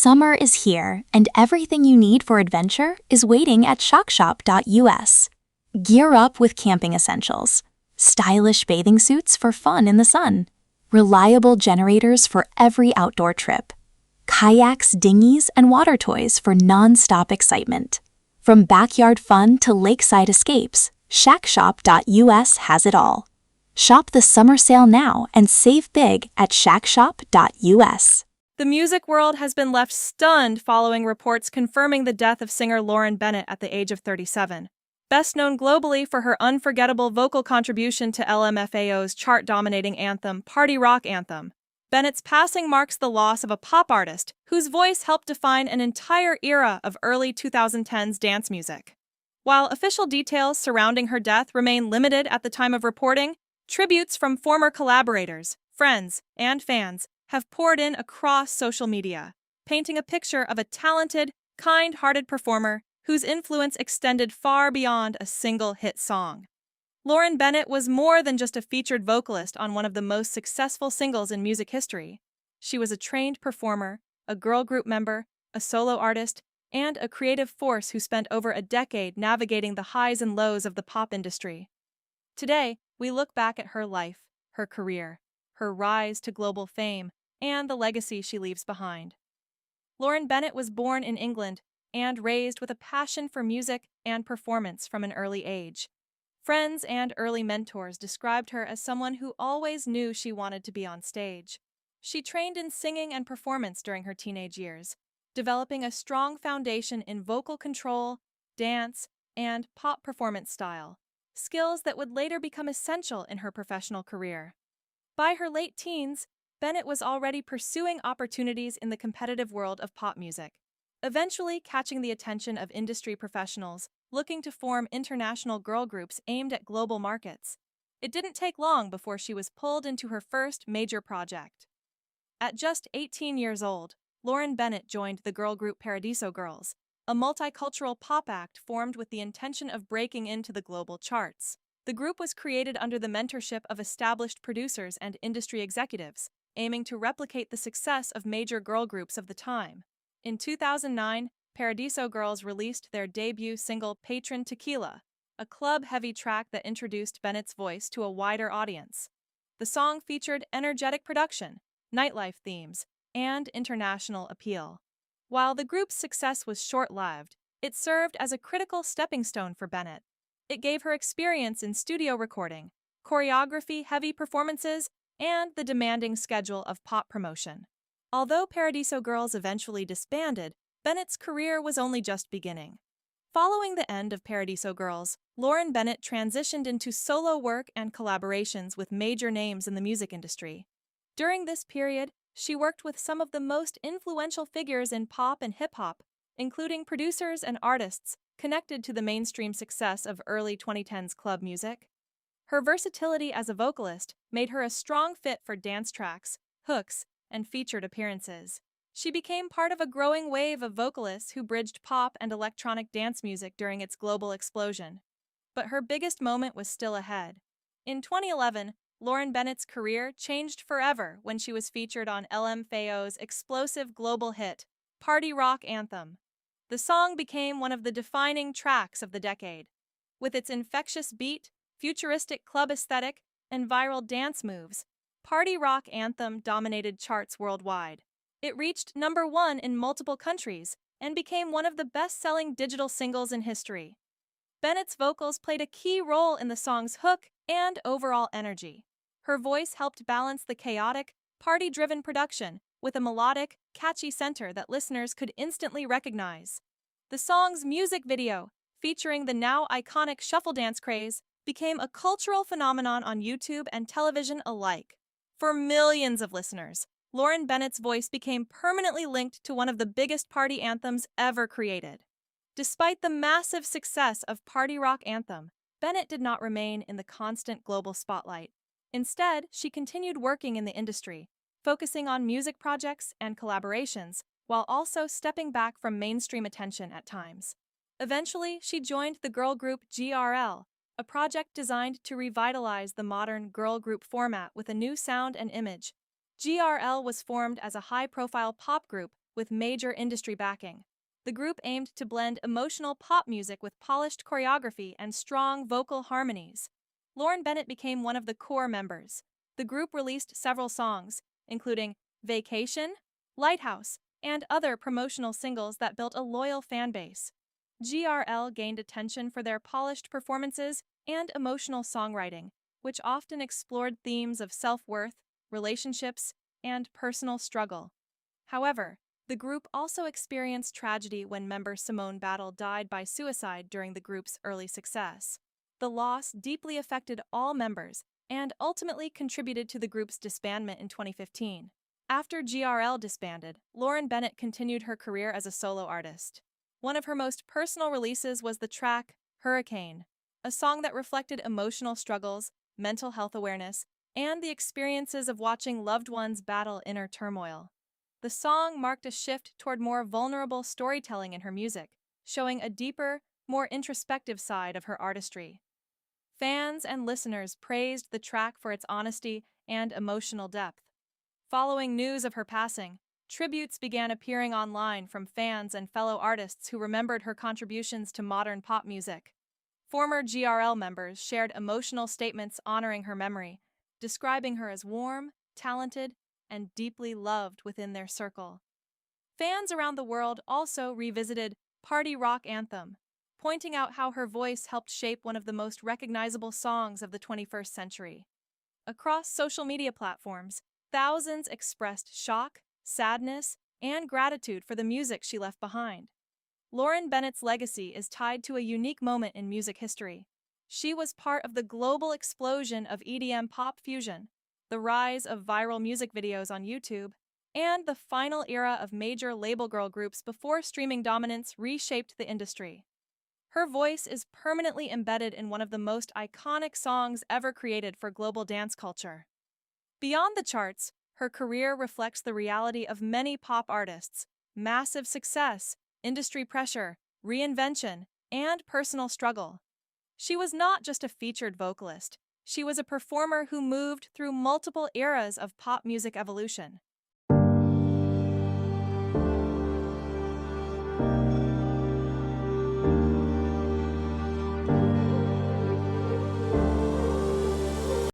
Summer is here, and everything you need for adventure is waiting at shockshop.us. Gear up with camping essentials, stylish bathing suits for fun in the sun, reliable generators for every outdoor trip, kayaks, dinghies, and water toys for non-stop excitement. From backyard fun to lakeside escapes, shackshop.us has it all. Shop the summer sale now and save big at shackshop.us. The music world has been left stunned following reports confirming the death of singer Lauren Bennett at the age of 37. Best known globally for her unforgettable vocal contribution to LMFAO's chart-dominating anthem, Rock Anthem, Bennett's passing marks the loss of a pop artist whose voice helped define an entire era of early 2010s dance music. While official details surrounding her death remain limited at the time of reporting, tributes from former collaborators, friends, and fans have poured in across social media, painting a picture of a talented, kind-hearted performer whose influence extended far beyond a single hit song. Lauren Bennett was more than just a featured vocalist on one of the most successful singles in music history. She was a trained performer, a girl group member, a solo artist, and a creative force who spent over a decade navigating the highs and lows of the pop industry. Today, we look back at her life, her career, her rise to global fame, and the legacy she leaves behind. Lauren Bennett was born in England and raised with a passion for music and performance from an early age. Friends and early mentors described her as someone who always knew she wanted to be on stage. She trained in singing and performance during her teenage years, developing a strong foundation in vocal control, dance, and pop performance style, skills that would later become essential in her professional career. By her late teens, Bennett was already pursuing opportunities in the competitive world of pop music, eventually catching the attention of industry professionals looking to form international girl groups aimed at global markets. It didn't take long before she was pulled into her first major project. At just 18 years old, Lauren Bennett joined the girl group Paradiso Girls, a multicultural pop act formed with the intention of breaking into the global charts. The group was created under the mentorship of established producers and industry executives, aiming to replicate the success of major girl groups of the time. In 2009, Paradiso Girls released their debut single Patron Tequila, a club-heavy track that introduced Bennett's voice to a wider audience. The song featured energetic production, nightlife themes, and international appeal. While the group's success was short-lived, it served as a critical stepping stone for Bennett. It gave her experience in studio recording, choreography-heavy performances, and the demanding schedule of pop promotion. Although Paradiso Girls eventually disbanded, Bennett's career was only just beginning. Following the end of Paradiso Girls, Lauren Bennett transitioned into solo work and collaborations with major names in the music industry. During this period, she worked with some of the most influential figures in pop and hip-hop, including producers and artists connected to the mainstream success of early 2010s club music. Her versatility as a vocalist made her a strong fit for dance tracks, hooks, and featured appearances. She became part of a growing wave of vocalists who bridged pop and electronic dance music during its global explosion. But her biggest moment was still ahead. In 2011, Lauren Bennett's career changed forever when she was featured on LMFAO's explosive global hit, Rock Anthem. The song became one of the defining tracks of the decade. With its infectious beat, futuristic club aesthetic, and viral dance moves, Rock Anthem dominated charts worldwide. It reached #1 in multiple countries and became one of the best-selling digital singles in history. Bennett's vocals played a key role in the song's hook and overall energy. Her voice helped balance the chaotic, party-driven production with a melodic, catchy center that listeners could instantly recognize. The song's music video, featuring the now iconic shuffle dance craze, became a cultural phenomenon on YouTube and television alike. For millions of listeners, Lauren Bennett's voice became permanently linked to one of the biggest party anthems ever created. Despite the massive success of Rock Anthem, Bennett did not remain in the constant global spotlight. Instead, she continued working in the industry, focusing on music projects and collaborations, while also stepping back from mainstream attention at times. Eventually, she joined the girl group G.R.L, a project designed to revitalize the modern girl group format with a new sound and image. G.R.L was formed as a high-profile pop group with major industry backing. The group aimed to blend emotional pop music with polished choreography and strong vocal harmonies. Lauren Bennett became one of the core members. The group released several songs, including Vacation, Lighthouse, and other promotional singles that built a loyal fan base. G.R.L. gained attention for their polished performances and emotional songwriting, which often explored themes of self-worth, relationships, and personal struggle. However, the group also experienced tragedy when member Simone Battle died by suicide during the group's early success. The loss deeply affected all members and ultimately contributed to the group's disbandment in 2015. After G.R.L. disbanded, Lauren Bennett continued her career as a solo artist. One of her most personal releases was the track Hurricane, a song that reflected emotional struggles, mental health awareness, and the experiences of watching loved ones battle inner turmoil. The song marked a shift toward more vulnerable storytelling in her music, showing a deeper, more introspective side of her artistry. Fans and listeners praised the track for its honesty and emotional depth. Following news of her passing, tributes began appearing online from fans and fellow artists who remembered her contributions to modern pop music. Former G.R.L. members shared emotional statements honoring her memory, describing her as warm, talented, and deeply loved within their circle. Fans around the world also revisited Rock Anthem, pointing out how her voice helped shape one of the most recognizable songs of the 21st century. Across social media platforms, thousands expressed shock, sadness, and gratitude for the music she left behind. Lauren Bennett's legacy is tied to a unique moment in music history. She was part of the global explosion of EDM pop fusion, the rise of viral music videos on YouTube, and the final era of major label girl groups before streaming dominance reshaped the industry. Her voice is permanently embedded in one of the most iconic songs ever created for global dance culture. Beyond the charts, her career reflects the reality of many pop artists: massive success, industry pressure, reinvention, and personal struggle. She was not just a featured vocalist, she was a performer who moved through multiple eras of pop music evolution.